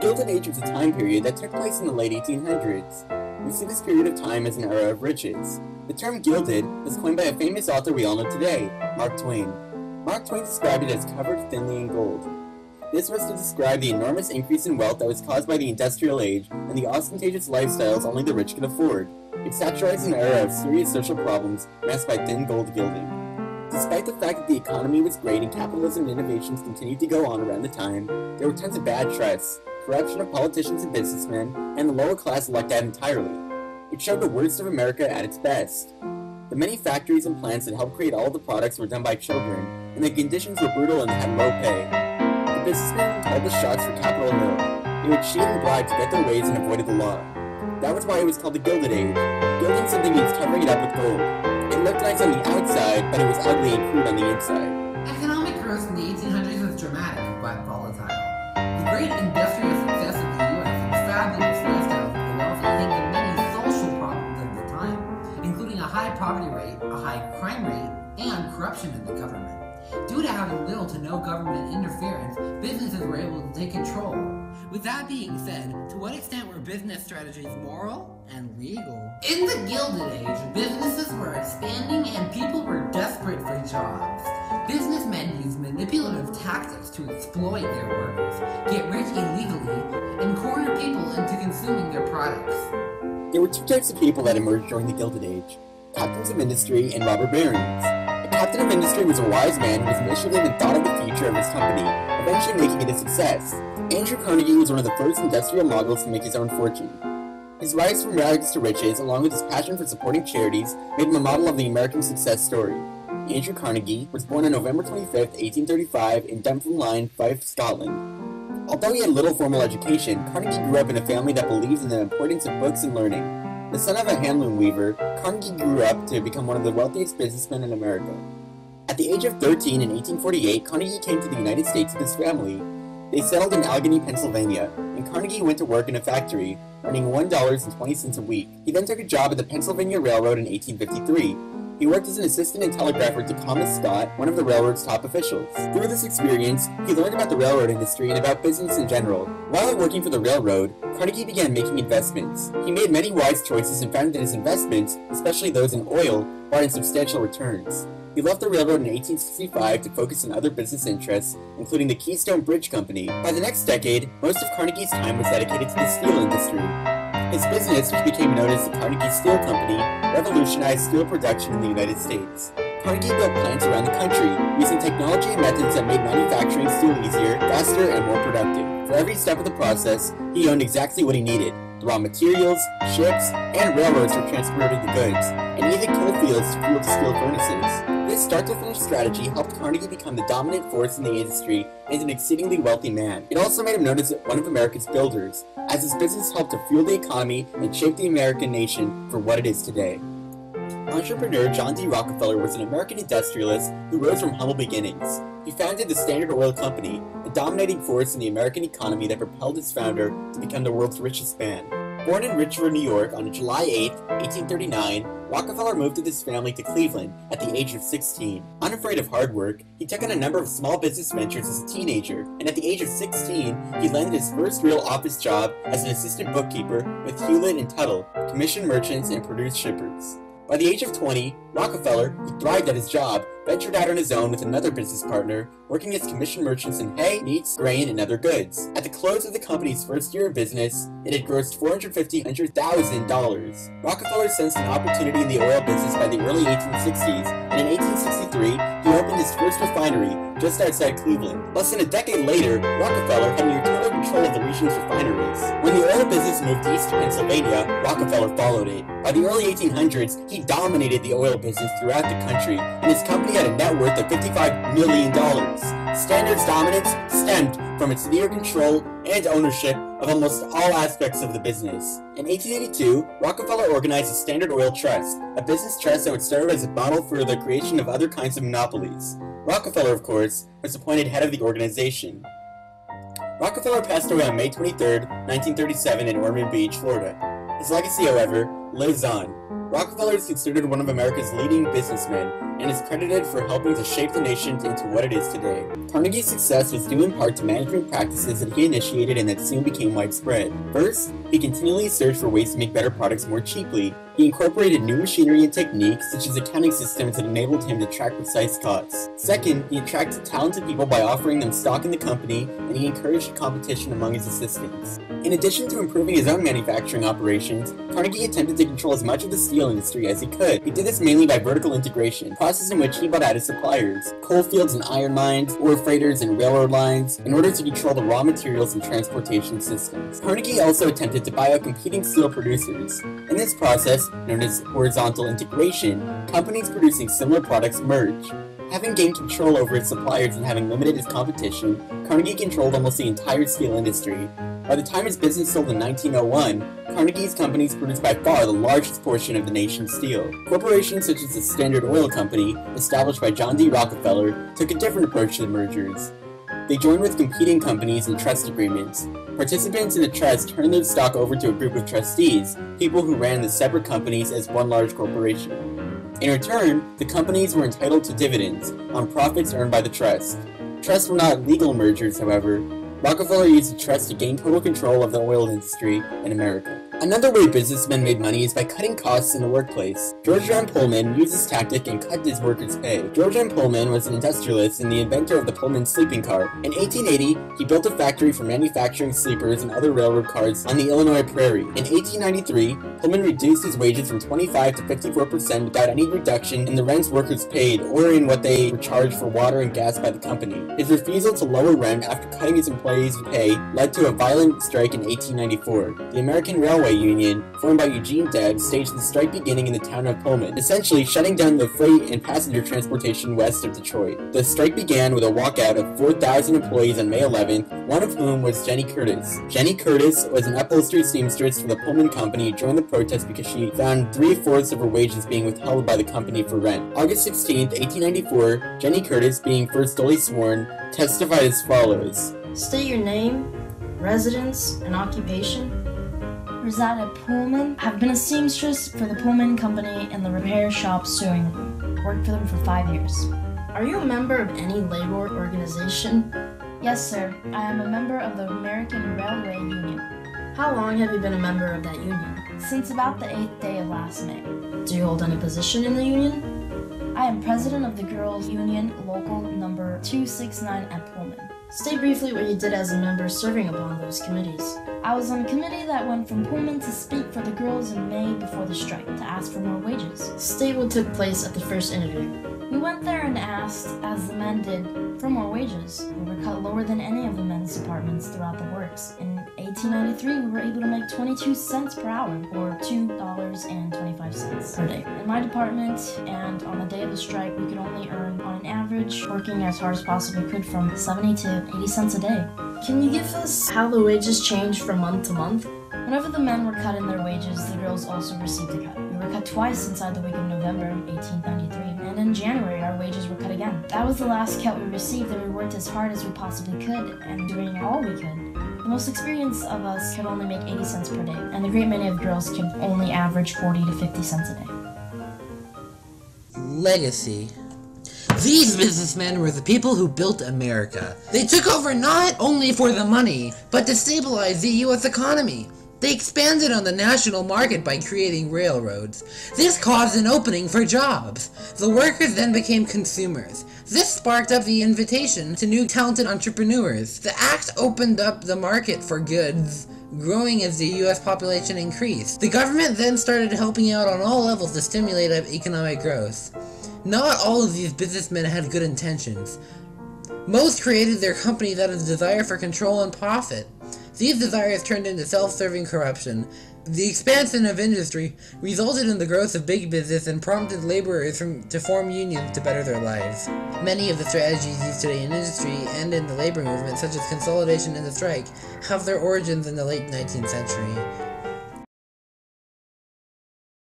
Gilded Age was a time period that took place in the late 1800s. We see this period of time as an era of riches. The term gilded was coined by a famous author we all know today, Mark Twain. Mark Twain described it as covered thinly in gold. This was to describe the enormous increase in wealth that was caused by the industrial age and the ostentatious lifestyles only the rich could afford. It satirized an era of serious social problems masked by thin gold gilding. Despite the fact that the economy was great and capitalism and innovations continued to go on around the time, there were tons of bad trusts, corruption of politicians and businessmen, and the lower class lucked out entirely. It showed the worst of America at its best. The many factories and plants that helped create all of the products were done by children, and the conditions were brutal and had low pay. The businessmen called the shots for Capitol Hill. They would cheat and bribe to get their ways and avoided the law. That was why it was called the Gilded Age. Gilding something means covering it up with gold. It looked nice on the outside, but it was ugly and crude on the inside. Economic growth in the 1800s was dramatic but volatile. The great industrial success of the U.S. and the fabulous lifestyle of the wealthy hindered many social problems of the time, including a high poverty rate, a high crime rate, and corruption in the government. Due to having little to no government interference, businesses were able to take control. With that being said, to what extent were business strategies moral and legal? In the Gilded Age, businesses were expanding and people were desperate for jobs. Businessmen used manipulative tactics to exploit their workers, get rich illegally, and corner people into consuming their products. There were two types of people that emerged during the Gilded Age: captains of industry and robber barons. A captain of industry was a wise man who was initiative and thought of the future of his company, eventually making it a success. Andrew Carnegie was one of the first industrial moguls to make his own fortune. His rise from rags to riches, along with his passion for supporting charities, made him a model of the American success story. Andrew Carnegie was born on November 25, 1835, in Dunfermline, Fife, Scotland. Although he had little formal education, Carnegie grew up in a family that believed in the importance of books and learning. The son of a handloom weaver, Carnegie grew up to become one of the wealthiest businessmen in America. At the age of 13 in 1848, Carnegie came to the United States with his family. They settled in Allegheny, Pennsylvania, and Carnegie went to work in a factory, earning $1.20 a week. He then took a job at the Pennsylvania Railroad in 1853. He worked as an assistant and telegrapher to Thomas Scott, one of the railroad's top officials. Through this experience, he learned about the railroad industry and about business in general. While working for the railroad, Carnegie began making investments. He made many wise choices and found that his investments, especially those in oil, brought in substantial returns. He left the railroad in 1865 to focus on other business interests, including the Keystone Bridge Company. By the next decade, most of Carnegie's time was dedicated to the steel industry. His business, which became known as the Carnegie Steel Company, revolutionized steel production in the United States. Carnegie built plants around the country, using technology and methods that made manufacturing steel easier, faster, and more productive. For every step of the process, he owned exactly what he needed: the raw materials, ships, and railroads for transporting the goods, and even coal fields to fuel the steel furnaces. This start-to-finish strategy helped Carnegie become the dominant force in the industry and an exceedingly wealthy man. It also made him known as one of America's builders, as his business helped to fuel the economy and shape the American nation for what it is today. Entrepreneur John D. Rockefeller was an American industrialist who rose from humble beginnings. He founded the Standard Oil Company, a dominating force in the American economy that propelled its founder to become the world's richest man. Born in Richmond, New York on July 8, 1839, Rockefeller moved with his family to Cleveland at the age of 16. Unafraid of hard work, he took on a number of small business ventures as a teenager, and at the age of 16, he landed his first real office job as an assistant bookkeeper with Hewlett & Tuttle, commissioned merchants and produced shippers. By the age of 20, Rockefeller, who thrived at his job, ventured out on his own with another business partner, working as commission merchants in hay, meats, grain, and other goods. At the close of the company's first year of business, it had grossed $450,000. Rockefeller sensed an opportunity in the oil business by the early 1860s, and in 1863, he opened his first refinery just outside Cleveland. Less than a decade later, Rockefeller had near total control of the region's refineries. When the oil business moved east to Pennsylvania, Rockefeller followed it. By the early 1800s, he dominated the oil business throughout the country, and his company had a net worth of $55 million. Standard's dominance stemmed from its near control and ownership of almost all aspects of the business. In 1882, Rockefeller organized the Standard Oil Trust, a business trust that would serve as a model for the creation of other kinds of monopolies. Rockefeller, of course, was appointed head of the organization. Rockefeller passed away on May 23, 1937 in Ormond Beach, Florida. His legacy, however, lives on. Rockefeller is considered one of America's leading businessmen, and is credited for helping to shape the nation into what it is today. Carnegie's success was due in part to management practices that he initiated and that soon became widespread. First, he continually searched for ways to make better products more cheaply. He incorporated new machinery and techniques, such as accounting systems that enabled him to track precise costs. Second, he attracted talented people by offering them stock in the company, and he encouraged competition among his assistants. In addition to improving his own manufacturing operations, Carnegie attempted to control as much of the steel industry as he could. He did this mainly by vertical integration, a process in which he bought out his suppliers, coal fields and iron mines, ore freighters and railroad lines, in order to control the raw materials and transportation systems. Carnegie also attempted to buy out competing steel producers. In this process, known as horizontal integration, companies producing similar products merged. Having gained control over its suppliers and having limited its competition, Carnegie controlled almost the entire steel industry. By the time his business sold in 1901, Carnegie's companies produced by far the largest portion of the nation's steel. Corporations such as the Standard Oil Company, established by John D. Rockefeller, took a different approach to the mergers. They joined with competing companies in trust agreements. Participants in a trust turned their stock over to a group of trustees, people who ran the separate companies as one large corporation. In return, the companies were entitled to dividends on profits earned by the trust. Trusts were not legal mergers, however. Rockefeller used the trust to gain total control of the oil industry in America. Another way businessmen made money is by cutting costs in the workplace. George M. Pullman used this tactic and cut his workers' pay. George M. Pullman was an industrialist and the inventor of the Pullman sleeping car. In 1880, he built a factory for manufacturing sleepers and other railroad cars on the Illinois prairie. In 1893, Pullman reduced his wages from 25 to 54% without any reduction in the rents workers paid or in what they were charged for water and gas by the company. His refusal to lower rent after cutting his employees' pay led to a violent strike in 1894. The American Railway Union, formed by Eugene Debs, staged the strike beginning in the town of Pullman, essentially shutting down the freight and passenger transportation west of Detroit. The strike began with a walkout of 4,000 employees on May 11th, one of whom was Jenny Curtis. Jenny Curtis was an upholstery seamstress for the Pullman Company who joined the protest because she found 3/4 of her wages being withheld by the company for rent. August 16th, 1894, Jenny Curtis, being first duly sworn, testified as follows. State your name, residence, and occupation. Reside at Pullman. Have been a seamstress for the Pullman Company in the repair shop sewing room. Worked for them for 5 years. Are you a member of any labor organization? Yes, sir. I am a member of the American Railway Union. How long have you been a member of that union? Since about the 8th day of last May. Do you hold any position in the union? I am president of the Girls Union, local number 269 at Pullman. State briefly what you did as a member serving upon those committees. I was on a committee that went from Pullman to speak for the girls in May before the strike to ask for more wages. State what took place at the first interview. We went there and asked, as the men did, for more wages. We were cut lower than any of the men's departments throughout the works. In 1893, we were able to make 22 cents per hour, or $2.25 per day. In my department, and on the day of the strike, we could only earn, on an average, working as hard as possibly could, from 70 to 80 cents a day. Can you give us how the wages changed from month to month? Whenever the men were cut in their wages, the girls also received a cut. We were cut twice inside the week of November 1893, and in January our wages were cut again. That was the last cut we received, and we worked as hard as we possibly could, and doing all we could. The most experienced of us could only make 80 cents per day, and the great many of girls could only average 40 to 50 cents a day. Legacy. These businessmen were the people who built America. They took over not only for the money, but to stabilize the U.S. economy. They expanded on the national market by creating railroads. This caused an opening for jobs. The workers then became consumers. This sparked up the invitation to new talented entrepreneurs. The act opened up the market for goods, growing as the U.S. population increased. The government then started helping out on all levels to stimulate economic growth. Not all of these businessmen had good intentions. Most created their companies out of the desire for control and profit. These desires turned into self-serving corruption. The expansion of industry resulted in the growth of big business and prompted laborers to form unions to better their lives. Many of the strategies used today in industry and in the labor movement, such as consolidation and the strike, have their origins in the late 19th century.